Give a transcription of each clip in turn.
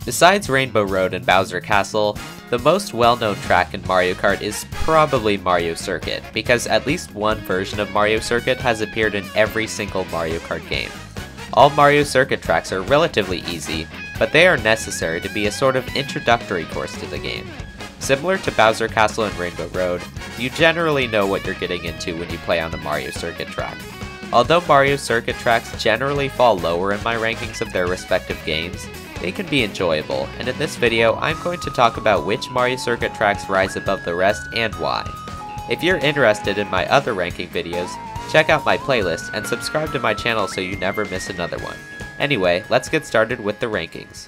Besides Rainbow Road and Bowser Castle, the most well-known track in Mario Kart is probably Mario Circuit, because at least one version of Mario Circuit has appeared in every single Mario Kart game. All Mario Circuit tracks are relatively easy, but they are necessary to be a sort of introductory course to the game. Similar to Bowser Castle and Rainbow Road, you generally know what you're getting into when you play on a Mario Circuit track. Although Mario Circuit tracks generally fall lower in my rankings of their respective games, they can be enjoyable, and in this video I'm going to talk about which Mario Circuit tracks rise above the rest and why. If you're interested in my other ranking videos, check out my playlist and subscribe to my channel so you never miss another one. Anyway, let's get started with the rankings.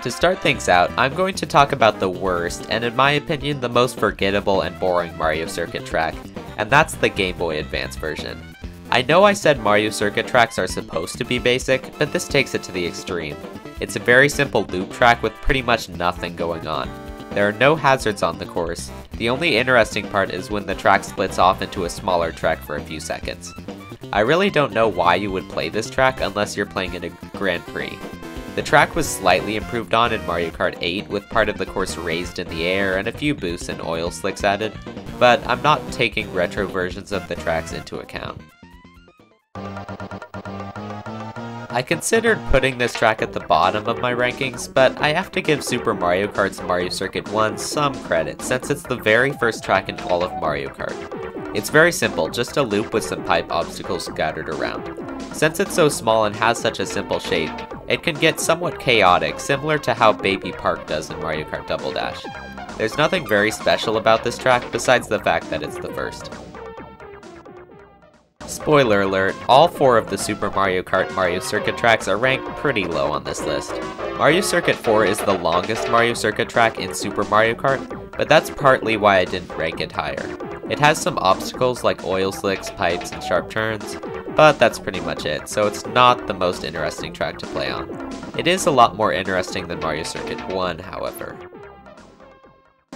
To start things out, I'm going to talk about the worst, and in my opinion the most forgettable and boring Mario Circuit track, and that's the Game Boy Advance version. I know I said Mario Circuit tracks are supposed to be basic, but this takes it to the extreme. It's a very simple loop track with pretty much nothing going on. There are no hazards on the course. The only interesting part is when the track splits off into a smaller track for a few seconds. I really don't know why you would play this track unless you're playing in a Grand Prix. The track was slightly improved on in Mario Kart 8 with part of the course raised in the air and a few boosts and oil slicks added, but I'm not taking retro versions of the tracks into account. I considered putting this track at the bottom of my rankings, but I have to give Super Mario Kart's Mario Circuit 1 some credit since it's the very first track in all of Mario Kart. It's very simple, just a loop with some pipe obstacles scattered around. Since it's so small and has such a simple shape, it can get somewhat chaotic, similar to how Baby Park does in Mario Kart Double Dash. There's nothing very special about this track besides the fact that it's the first. Spoiler alert, all 4 of the Super Mario Kart Mario Circuit tracks are ranked pretty low on this list. Mario Circuit 4 is the longest Mario Circuit track in Super Mario Kart, but that's partly why I didn't rank it higher. It has some obstacles like oil slicks, pipes, and sharp turns, but that's pretty much it, so it's not the most interesting track to play on. It is a lot more interesting than Mario Circuit 1, however.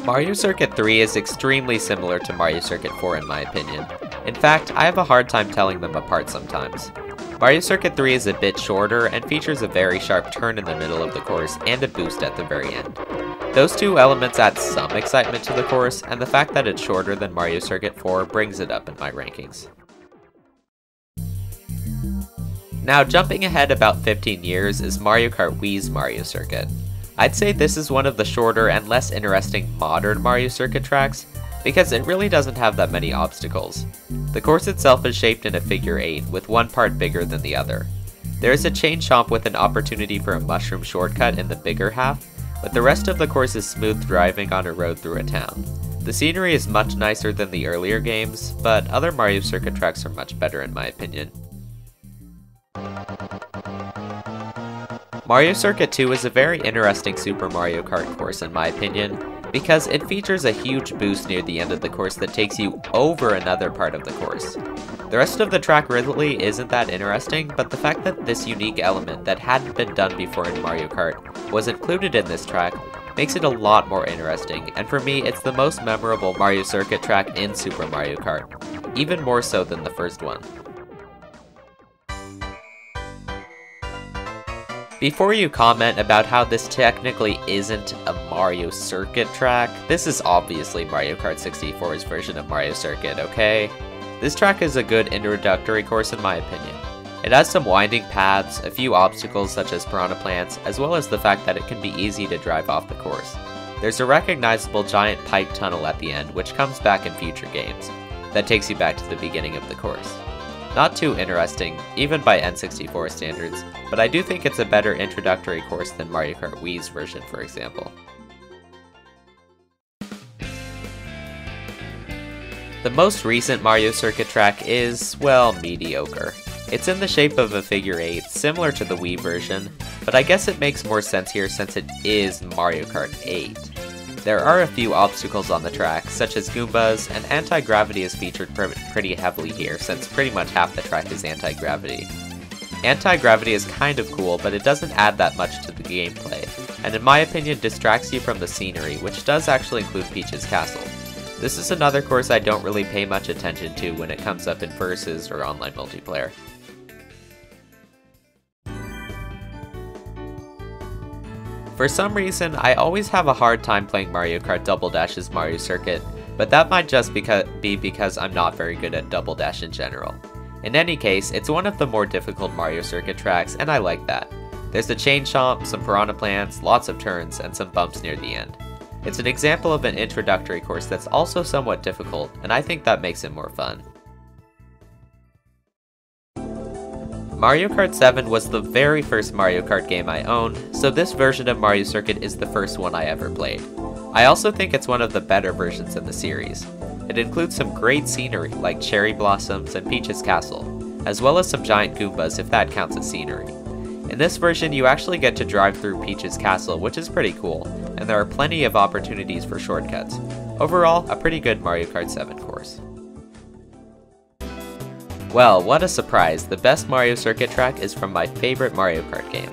Mario Circuit 3 is extremely similar to Mario Circuit 4 in my opinion. In fact, I have a hard time telling them apart sometimes. Mario Circuit 3 is a bit shorter and features a very sharp turn in the middle of the course and a boost at the very end. Those two elements add some excitement to the course, and the fact that it's shorter than Mario Circuit 4 brings it up in my rankings. Now, jumping ahead about 15 years is Mario Kart Wii's Mario Circuit. I'd say this is one of the shorter and less interesting modern Mario Circuit tracks, because it really doesn't have that many obstacles. The course itself is shaped in a figure 8, with one part bigger than the other. There is a chain chomp with an opportunity for a mushroom shortcut in the bigger half, but the rest of the course is smooth driving on a road through a town. The scenery is much nicer than the earlier games, but other Mario Circuit tracks are much better in my opinion. Mario Circuit 2 is a very interesting Super Mario Kart course in my opinion, because it features a huge boost near the end of the course that takes you over another part of the course. The rest of the track really isn't that interesting, but the fact that this unique element that hadn't been done before in Mario Kart was included in this track makes it a lot more interesting, and for me it's the most memorable Mario Circuit track in Super Mario Kart, even more so than the first one. Before you comment about how this technically isn't a Mario Circuit track, this is obviously Mario Kart 64's version of Mario Circuit, okay? This track is a good introductory course in my opinion. It has some winding paths, a few obstacles such as piranha plants, as well as the fact that it can be easy to drive off the course. There's a recognizable giant pipe tunnel at the end, which comes back in future games. That takes you back to the beginning of the course. Not too interesting, even by N64 standards, but I do think it's a better introductory course than Mario Kart Wii's version, for example. The most recent Mario Circuit track is, well, mediocre. It's in the shape of a figure 8, similar to the Wii version, but I guess it makes more sense here since it is Mario Kart 8. There are a few obstacles on the track, such as Goombas, and anti-gravity is featured pretty heavily here, since pretty much half the track is anti-gravity. Anti-gravity is kind of cool, but it doesn't add that much to the gameplay, and in my opinion distracts you from the scenery, which does actually include Peach's castle. This is another course I don't really pay much attention to when it comes up in versus or online multiplayer. For some reason, I always have a hard time playing Mario Kart Double Dash's Mario Circuit, but that might just be because I'm not very good at Double Dash in general. In any case, it's one of the more difficult Mario Circuit tracks, and I like that. There's the chain chomp, some piranha plants, lots of turns, and some bumps near the end. It's an example of an introductory course that's also somewhat difficult, and I think that makes it more fun. Mario Kart 7 was the very first Mario Kart game I owned, so this version of Mario Circuit is the first one I ever played. I also think it's one of the better versions in the series. It includes some great scenery like cherry blossoms and Peach's Castle, as well as some giant Goombas if that counts as scenery. In this version, you actually get to drive through Peach's Castle, which is pretty cool, and there are plenty of opportunities for shortcuts. Overall, a pretty good Mario Kart 7 course. Well, what a surprise, the best Mario Circuit track is from my favorite Mario Kart game.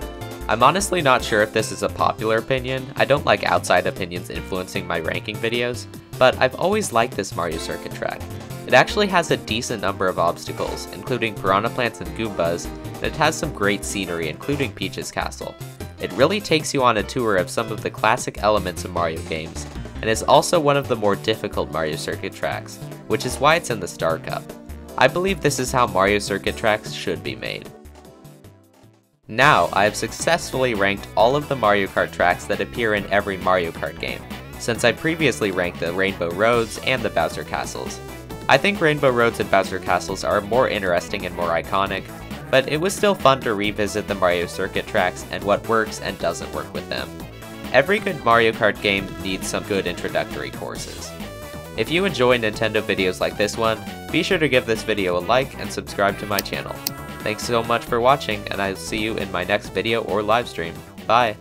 I'm honestly not sure if this is a popular opinion. I don't like outside opinions influencing my ranking videos, but I've always liked this Mario Circuit track. It actually has a decent number of obstacles, including piranha plants and Goombas, and it has some great scenery, including Peach's Castle. It really takes you on a tour of some of the classic elements of Mario games, and is also one of the more difficult Mario Circuit tracks, which is why it's in the Star Cup. I believe this is how Mario Circuit tracks should be made. Now, I have successfully ranked all of the Mario Kart tracks that appear in every Mario Kart game, since I previously ranked the Rainbow Roads and the Bowser Castles. I think Rainbow Roads and Bowser Castles are more interesting and more iconic, but it was still fun to revisit the Mario Circuit tracks and what works and doesn't work with them. Every good Mario Kart game needs some good introductory courses. If you enjoy Nintendo videos like this one, be sure to give this video a like and subscribe to my channel. Thanks so much for watching, and I'll see you in my next video or live stream. Bye!